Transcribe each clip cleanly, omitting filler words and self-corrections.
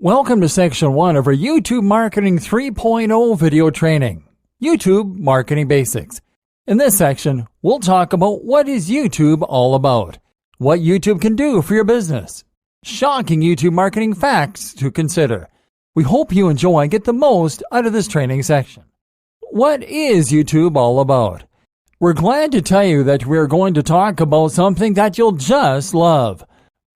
Welcome to Section 1 of our YouTube Marketing 3.0 video training, YouTube Marketing Basics. In this section, we'll talk about what is YouTube all about, what YouTube can do for your business, shocking YouTube marketing facts to consider. We hope you enjoy and get the most out of this training section. What is YouTube all about? We're glad to tell you that we're going to talk about something that you'll just love.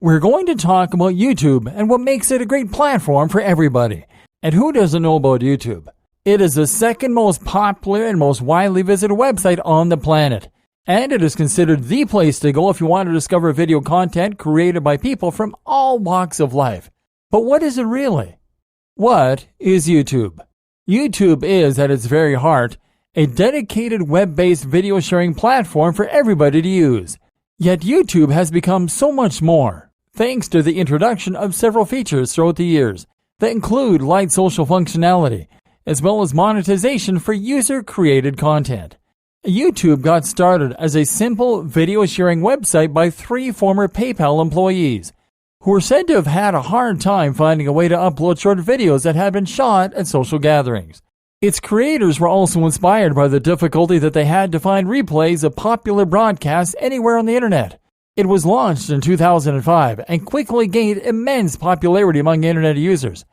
We're going to talk about YouTube and what makes it a great platform for everybody. And who doesn't know about YouTube? It is the second most popular and most widely visited website on the planet. And it is considered the place to go if you want to discover video content created by people from all walks of life. But what is it really? What is YouTube? YouTube is, at its very heart, a dedicated web-based video sharing platform for everybody to use. Yet YouTube has become so much more, thanks to the introduction of several features throughout the years that include light social functionality, as well as monetization for user-created content. YouTube got started as a simple video sharing website by 3 former PayPal employees, who were said to have had a hard time finding a way to upload short videos that had been shot at social gatherings. Its creators were also inspired by the difficulty that they had to find replays of popular broadcasts anywhere on the internet. It was launched in 2005 and quickly gained immense popularity among internet users.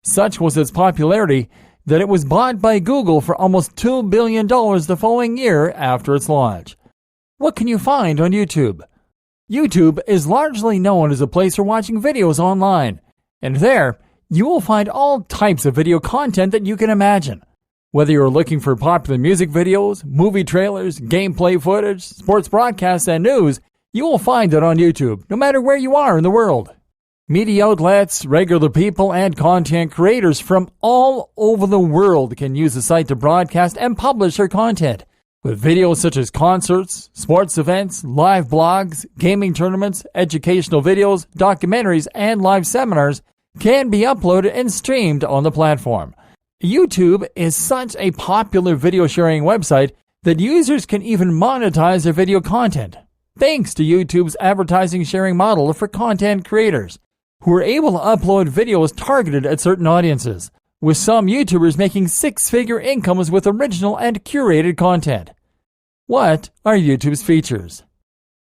Such was its popularity that it was bought by Google for almost $2 billion the following year after its launch. What can you find on YouTube? YouTube is largely known as a place for watching videos online, and there you will find all types of video content that you can imagine. Whether you're looking for popular music videos, movie trailers, gameplay footage, sports broadcasts, and news, you will find it on YouTube, no matter where you are in the world. Media outlets, regular people, and content creators from all over the world can use the site to broadcast and publish their content, with videos such as concerts, sports events, live blogs, gaming tournaments, educational videos, documentaries, and live seminars can be uploaded and streamed on the platform. YouTube is such a popular video sharing website that users can even monetize their video content, thanks to YouTube's advertising sharing model for content creators, who are able to upload videos targeted at certain audiences, with some YouTubers making 6-figure incomes with original and curated content. What are YouTube's features?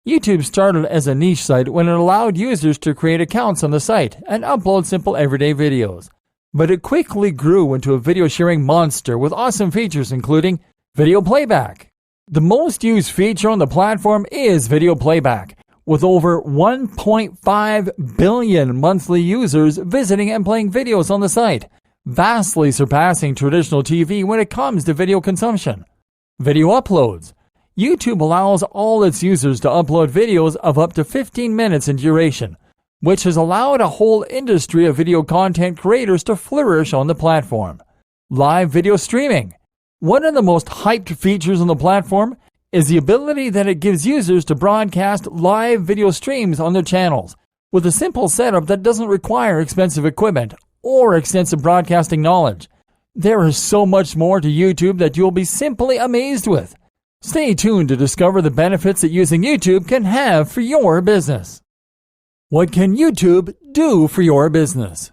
YouTube started as a niche site when it allowed users to create accounts on the site and upload simple everyday videos. But it quickly grew into a video sharing monster with awesome features including video playback. The most used feature on the platform is video playback, with over 1.5 billion monthly users visiting and playing videos on the site, vastly surpassing traditional TV when it comes to video consumption. Video uploads. YouTube allows all its users to upload videos of up to 15 minutes in duration, which has allowed a whole industry of video content creators to flourish on the platform. Live video streaming. One of the most hyped features on the platform is the ability that it gives users to broadcast live video streams on their channels, with a simple setup that doesn't require expensive equipment or extensive broadcasting knowledge. There is so much more to YouTube that you'll be simply amazed with. Stay tuned to discover the benefits that using YouTube can have for your business. What can YouTube do for your business?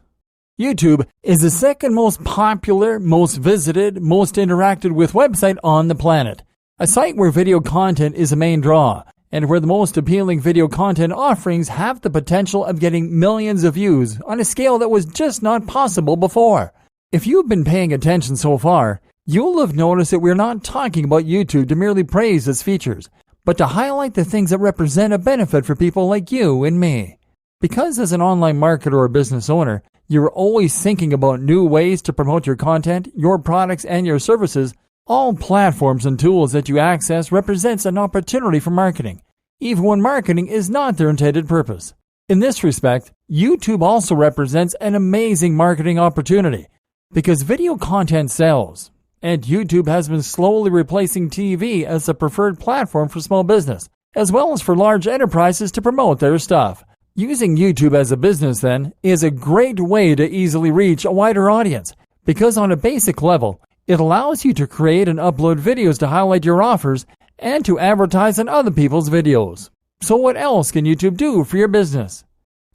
YouTube is the second most popular, most visited, most interacted with website on the planet. A site where video content is a main draw, and where the most appealing video content offerings have the potential of getting millions of views on a scale that was just not possible before. If you've been paying attention so far, you'll have noticed that we're not talking about YouTube to merely praise its features, but to highlight the things that represent a benefit for people like you and me. Because as an online marketer or business owner, you're always thinking about new ways to promote your content, your products, and your services, all platforms and tools that you access represents an opportunity for marketing, even when marketing is not their intended purpose. In this respect, YouTube also represents an amazing marketing opportunity, because video content sells, and YouTube has been slowly replacing TV as the preferred platform for small business, as well as for large enterprises to promote their stuff. Using YouTube as a business, then, is a great way to easily reach a wider audience, because on a basic level, it allows you to create and upload videos to highlight your offers and to advertise on other people's videos. So what else can YouTube do for your business?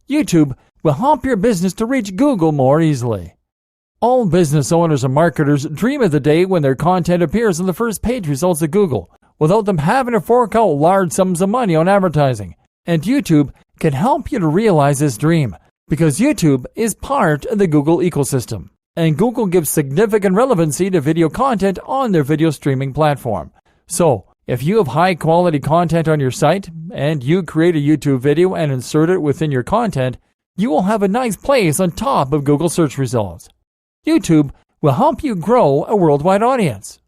YouTube will help your business to reach Google more easily. All business owners and marketers dream of the day when their content appears on the first page results of Google without them having to fork out large sums of money on advertising. And YouTube can help you to realize this dream because YouTube is part of the Google ecosystem. And Google gives significant relevancy to video content on their video streaming platform. So, if you have high quality content on your site and you create a YouTube video and insert it within your content, you will have a nice place on top of Google search results. YouTube will help you grow a worldwide audience.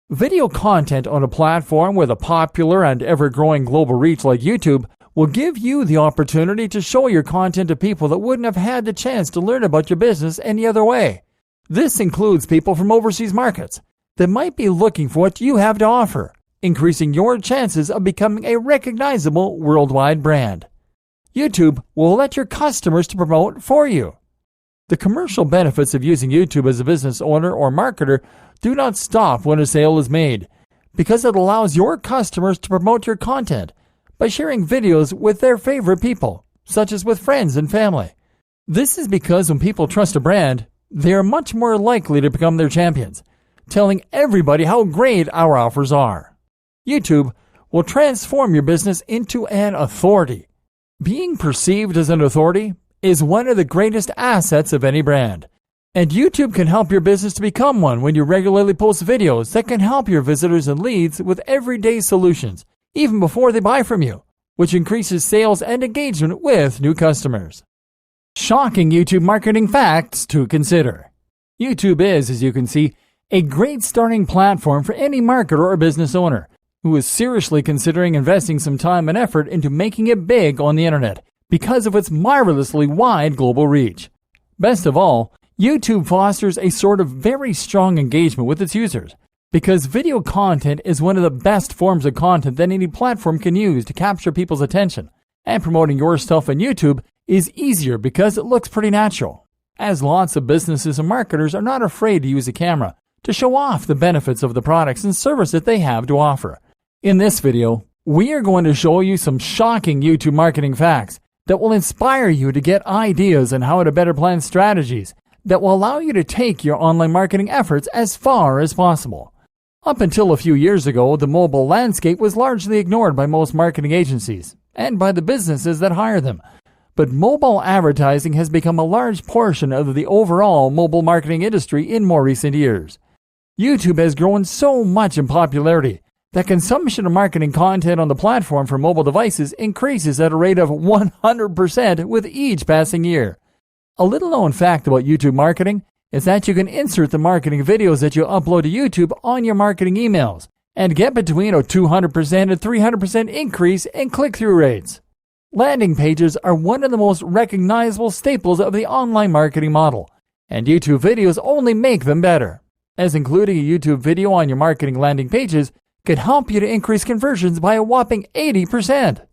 Video content on a platform with a popular and ever-growing global reach like YouTube will give you the opportunity to show your content to people that wouldn't have had the chance to learn about your business any other way. This includes people from overseas markets that might be looking for what you have to offer, increasing your chances of becoming a recognizable worldwide brand. YouTube will let your customers to promote for you. The commercial benefits of using YouTube as a business owner or marketer do not stop when a sale is made, because it allows your customers to promote your content by sharing videos with their favorite people, such as with friends and family. This is because when people trust a brand, they are much more likely to become their champions, telling everybody how great our offers are. YouTube will transform your business into an authority. Being perceived as an authority is one of the greatest assets of any brand. And YouTube can help your business to become one when you regularly post videos that can help your visitors and leads with everyday solutions, even before they buy from you, which increases sales and engagement with new customers. Shocking YouTube marketing facts to consider. YouTube is, as you can see, a great starting platform for any marketer or business owner who is seriously considering investing some time and effort into making it big on the internet because of its marvelously wide global reach. Best of all, YouTube fosters a sort of very strong engagement with its users because video content is one of the best forms of content that any platform can use to capture people's attention, and promoting your stuff on YouTube is easier because it looks pretty natural, as lots of businesses and marketers are not afraid to use a camera to show off the benefits of the products and services that they have to offer. In this video, we are going to show you some shocking YouTube marketing facts that will inspire you to get ideas on how to better plan strategies that will allow you to take your online marketing efforts as far as possible. Up until a few years ago, the mobile landscape was largely ignored by most marketing agencies and by the businesses that hire them. But mobile advertising has become a large portion of the overall mobile marketing industry in more recent years. YouTube has grown so much in popularity that consumption of marketing content on the platform for mobile devices increases at a rate of 100% with each passing year. A little known fact about YouTube marketing is that you can insert the marketing videos that you upload to YouTube on your marketing emails and get between a 200% and 300% increase in click-through rates. Landing pages are one of the most recognizable staples of the online marketing model, and YouTube videos only make them better, as including a YouTube video on your marketing landing pages could help you to increase conversions by a whopping 80%.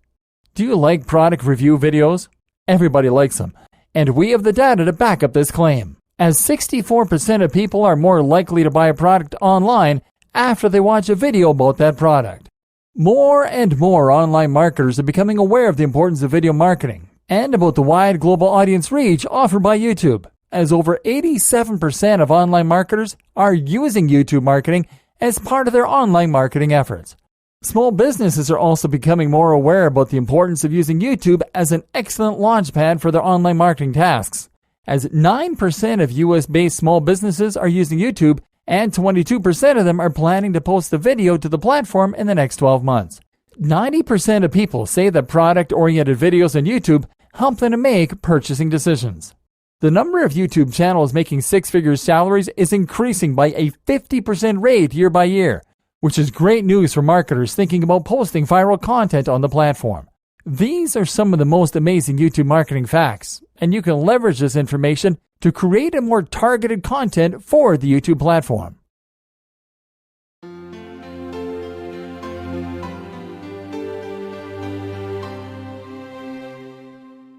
Do you like product review videos? Everybody likes them, and we have the data to back up this claim, as 64% of people are more likely to buy a product online after they watch a video about that product. More and more online marketers are becoming aware of the importance of video marketing and about the wide global audience reach offered by YouTube, as over 87% of online marketers are using YouTube marketing as part of their online marketing efforts. Small businesses are also becoming more aware about the importance of using YouTube as an excellent launchpad for their online marketing tasks, as 9% of US-based small businesses are using YouTube and 22% of them are planning to post a video to the platform in the next 12 months. 90% of people say that product-oriented videos on YouTube help them to make purchasing decisions. The number of YouTube channels making six-figure salaries is increasing by a 50% rate year by year, which is great news for marketers thinking about posting viral content on the platform. These are some of the most amazing YouTube marketing facts, and you can leverage this information to create a more targeted content for the YouTube platform.